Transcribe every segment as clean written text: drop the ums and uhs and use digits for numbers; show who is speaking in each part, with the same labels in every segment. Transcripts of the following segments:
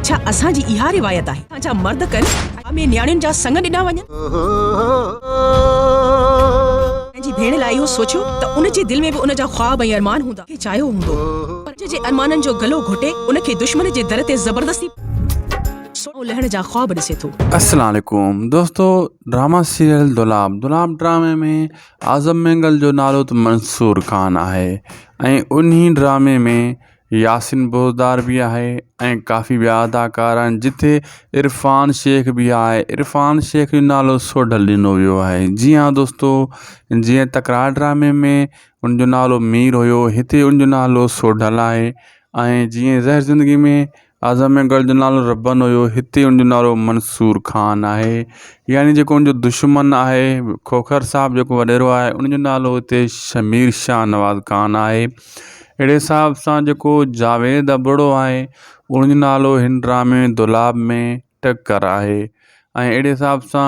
Speaker 1: छा असांजी इहा रिवायत आहे असांजा मर्द कनि में न्याणियुनि जा संग ॾिना वञनि? पंहिंजी भेण लाइ इहो सोचियो त उनजे दिलि में बि उनजा ख्वाब ऐं अरमान हूंदा, चाहियो हूंदो पर जे अरमाननि जो गलो घुटे उनखे दुश्मन जे दर ते ज़बरदस्ती लहण जा ख्वाब ॾिसे थो।
Speaker 2: अस्सलाम वालेकुम दोस्तों, ड्रामा सीरियल दुलाब ड्रामे में आज़म मेंगल जो नालो त मंसूर खान आहे ऐं उन्ही ड्रामे में यासिन बोज़दार भी आहे ऐं काफ़ी ॿिया अदाकार आहिनि, जिथे इरफान शेख भी आहे। इरफान शेख जो नालो सोढल ॾिनो वियो आहे। जी हाँ दोस्तों, जीअं तकरार ड्रामे में उनजो नालो मीर हुयो, हिते उनजो नालो सोढल आहे। ऐं जीअं ज़हर ज़िंदगी में आज़म मेंगल जो नालो रब्बन हुयो, हिते उनजो नालो मंसूर खान आहे। यानी जेको उनजो दुश्मन आहे खोखर साहब जेको वॾेरो आहे, उनजो नालो हिते शमीर शाह नवाज़ खान आहे। अहिड़े हिसाब सां जेको जावेद अबड़ो आहे, उनजो नालो हिन ड्रामे दुलाब में टक्कर आहे। ऐं अहिड़े हिसाब सां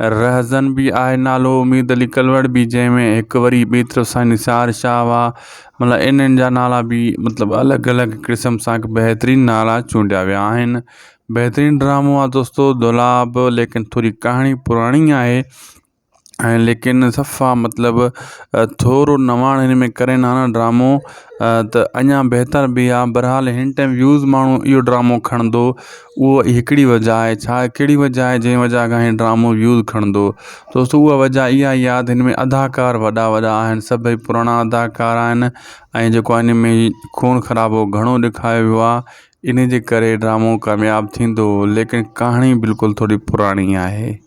Speaker 2: रहज़न भी आहे नालो, उम्मीद अली कलवड़ भी, जंहिंमें हिकु वरी ॿी तरफ़ सां निसार शाह हुआ। मतिलबु इन्हनि जा नाला भी मतिलबु अलॻि अलॻि क़िस्म सां बहितरीनु नाला चूंडिया विया आहिनि। बहितरीनु ड्रामो आहे दोस्तों दुलाब, लेकिन थोरी कहाणी पुराणी आहे ऐं लेकिन सफ़ा मतिलबु थोरो नवाण हिन में करे ना ड्रामो त अञा बहितर भी आहे। बहरहाल हिन टाइम व्यूज़ माण्हू इहो ड्रामो खणंदो, उहो हिकिड़ी वजह आहे। छा कहिड़ी वजह आहे जंहिं वजह खां हिन ड्रामो व्यूज़ खणंदो दोस्तों? उहा वजह इहा ई आहे, हिन में अदाकार वॾा वॾा आहिनि, सभई पुराणा अदाकार आहिनि ऐं जेको हिन में खून ख़राबो घणो ॾेखारियो वियो आहे। इन जे करे ड्रामो कामयाबु थींदो, लेकिन कहाणी बिल्कुलु थोरी पुराणी आहे।